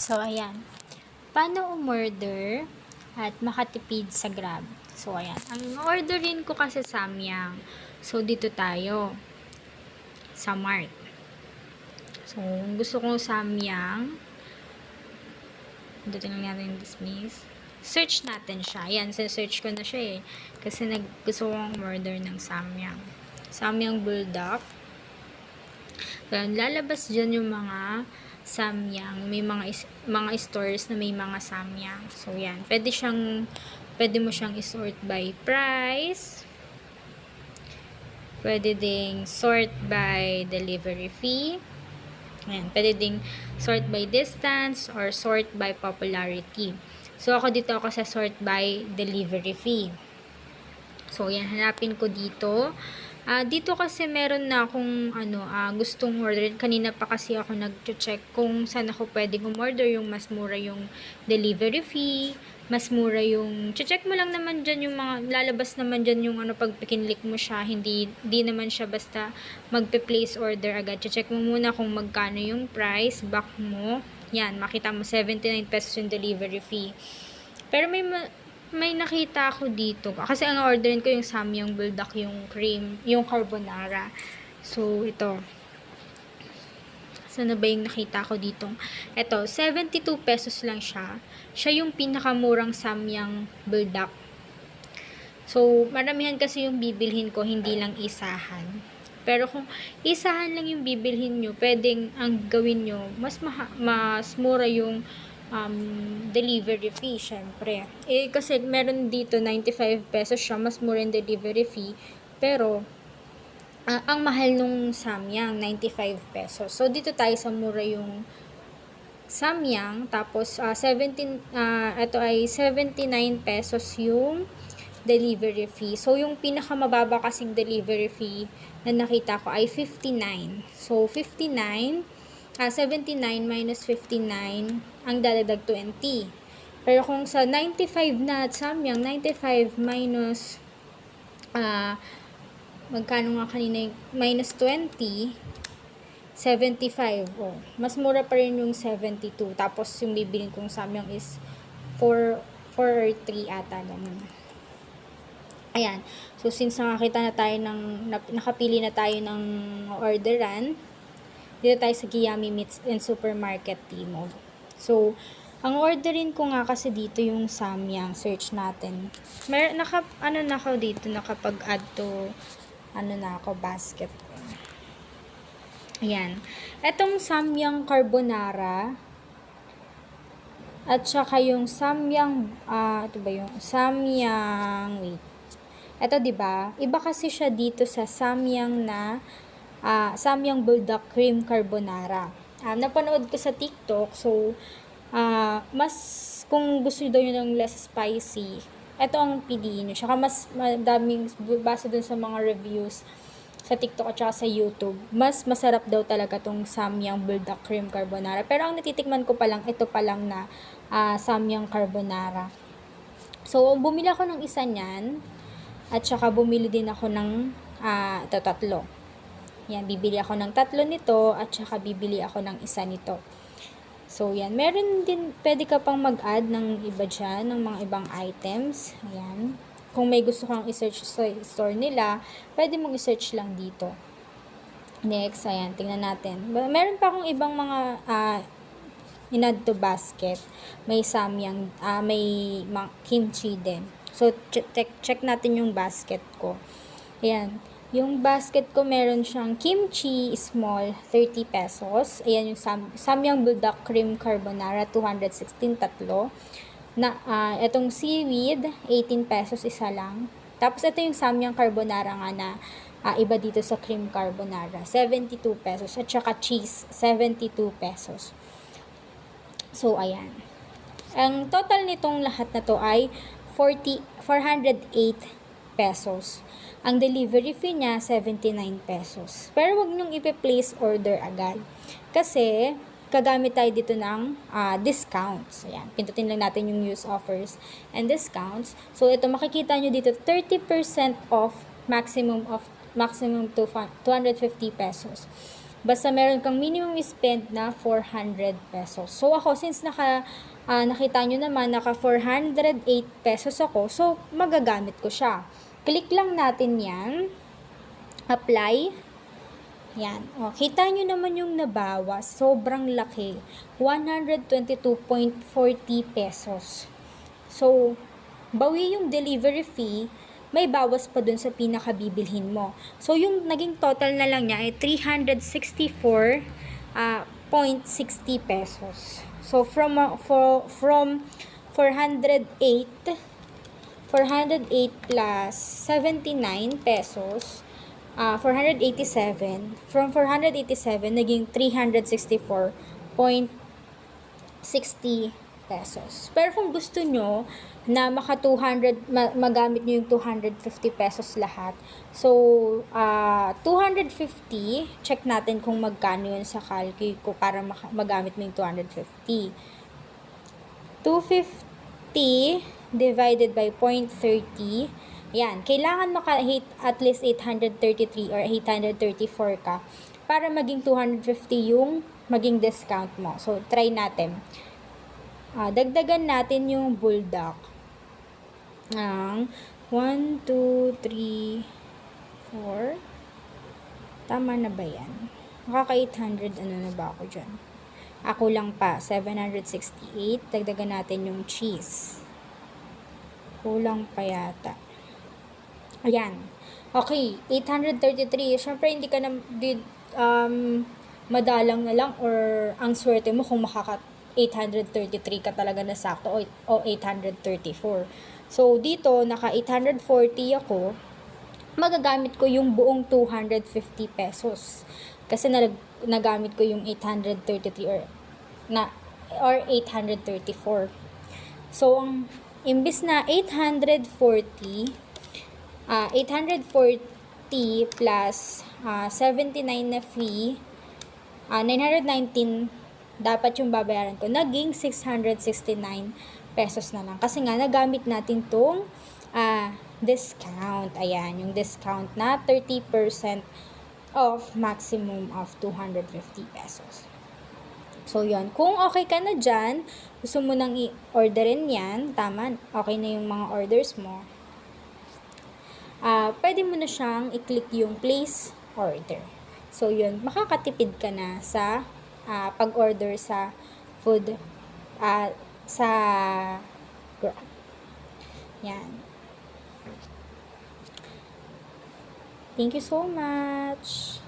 So, ayan. Paano umorder at makatipid sa Grab? So, ayan. Ang orderin ko kasi Samyang. So, dito tayo. Sa Mart. So, gusto kong Samyang. Dito lang natin yung dismiss. Search natin siya. Ayan, search ko na siya eh. Kasi gusto kong umorder ng Samyang. Samyang Bulldog. Ayan, lalabas dyan yung mga Samyang. May mga stores na may mga Samyang. So, yan. Pwede mo siyang isort by price. Pwede ding sort by delivery fee. Ayan. Pwede ding sort by distance or sort by popularity. So, dito ako sa sort by delivery fee. So, yan. Hanapin ko dito. Dito kasi meron na akong gustong order. Kanina pa kasi ako nag-check kung saan ako pwedeng umorder, yung mas mura yung delivery fee, mas mura yung check mo lang naman dyan yung mga lalabas naman dyan yung pag pinlik mo siya, hindi naman siya basta magpe-place order agad. Check mo muna kung magkano yung price, back mo. Yan, makita mo 79 pesos yung delivery fee. Pero may nakita ako dito. Kasi ang orderin ko yung Samyang Bulldog, yung cream, yung carbonara. So, ito. Saan na ba yung nakita ko dito? Ito, 72 pesos lang siya. Siya yung pinakamurang Samyang Bulldog. So, maramihan kasi yung bibilhin ko, hindi lang isahan. Pero kung isahan lang yung bibilhin nyo, pwedeng ang gawin nyo, mas mura yung delivery fee, syempre. Kasi meron dito 95 pesos siya, mas mura yung delivery fee. Pero, ang mahal nung Samyang, 95 pesos. So, dito tayo sa mura yung Samyang. Tapos, ito ay 79 pesos yung delivery fee. So, yung pinakamababa kasing delivery fee na nakita ko ay 59. So, 79 minus 59, ang dadadag 20. Pero kung sa 95 na Samyang, 95 minus, magkano nga kanina yung minus 20, 75. Mas mura pa rin yung 72. Tapos yung bibilin kong Samyang is 4 or 3 ata naman. Ayan. So, since nakapili na tayo ng orderan, dito tayo sa Giyami Meats and Supermarket Timog. So, ang orderin ko nga kasi dito yung Samyang. Search natin. Nakapag-add to, basket. Ayan. Etong Samyang Carbonara, at saka yung Samyang, wait. Ito, diba? Iba kasi siya dito sa Samyang na Samyang Bulldog Cream Carbonara. Napanood ko sa TikTok. So, kung gusto daw nyo ng less spicy, ito ang piliin nyo. Saka mas madaming, base dun sa mga reviews sa TikTok at saka sa YouTube, mas masarap daw talaga tong Samyang Bulldog Cream Carbonara. Pero ang natitikman ko pa lang, ito pa lang na Samyang Carbonara. So, bumili ako ng isa niyan. At saka bumili din ako ng tatlo. Yan, bibili ako ng 3 nito at saka bibili ako ng isa nito. So, yan. Meron din, pwede ka pang mag-add ng iba dyan, ng mga ibang items. Ayan. Kung may gusto kang i-search sa store nila, pwede mong i-search lang dito. Next, ayan, tingnan natin. Meron pa akong ibang mga in-add to basket. May Samyang, may kimchi din. So, check natin yung basket ko. Ayan. Yung basket ko, meron siyang kimchi small, 30 pesos. Ayan yung Samyang Bulldog Cream Carbonara, 216, tatlo. Itong seaweed, 18 pesos, isa lang. Tapos, ito yung Samyang Carbonara nga na iba dito sa cream carbonara, 72 pesos. At saka cheese, 72 pesos. So, ayan. Ang total nitong lahat na to ay 408 pesos. Ang delivery fee niya, 79 pesos. Pero wag niyong ipe-place order agad. Kasi, kagamit tayo dito ng discounts. Ayan. Pindutin lang natin yung use offers and discounts. So, ito makikita nyo dito, 30% off, maximum to 250 pesos. Basta meron kang minimum spend na 400 pesos. So ako, since nakita nyo naman, naka 408 pesos ako, so magagamit ko siya. Click lang natin yan. Apply. Yan. O, kita nyo naman yung nabawas. Sobrang laki. 122.40 pesos. So, bawi yung delivery fee, may bawas pa dun sa pinakabibilhin mo. So, yung naging total na lang niya ay 364.60 pesos. So, from 408 plus 79 pesos, 487. From 487, naging 364.60 pesos. Pero kung gusto nyo na maka 200, magamit nyo yung 250 pesos lahat. So, 250, check natin kung magkano yun sa calculate ko para magamit mo yung 250. 250 divided by 0.30, yan, kailangan maka-hit at least 833 or 834 ka para maging 250 yung maging discount mo. So, try natin. Dagdagan natin yung bulldog ng 1, 2, 3, 4. Tama na ba yan? Makaka 800, ano na ba ako dyan? Ako lang pa, 768. Dagdagan natin yung cheese. Kulang pa yata. Ayan. Okay, 833. Siyempre, hindi ka na madalang na lang or ang swerte mo kung makaka 833 ka talaga na sakto o 834. So, dito, naka 840 ako, magagamit ko yung buong 250 pesos. Kasi nagamit ko yung 833 or 834. So, ang imbis na 840 plus 79 na fee, 919 dapat yung babayaran ko. Naging 669 pesos na lang. Kasi nga, nagamit natin tong discount. Ayan, yung discount na 30% off, maximum of 250 pesos. So, yun. Kung okay ka na dyan, gusto mo nang i-orderin yan, tama, okay na yung mga orders mo, pwede mo na siyang i-click yung place order. So, yun. Makakatipid ka na sa pag-order sa food sa Grab. Yan. Thank you so much.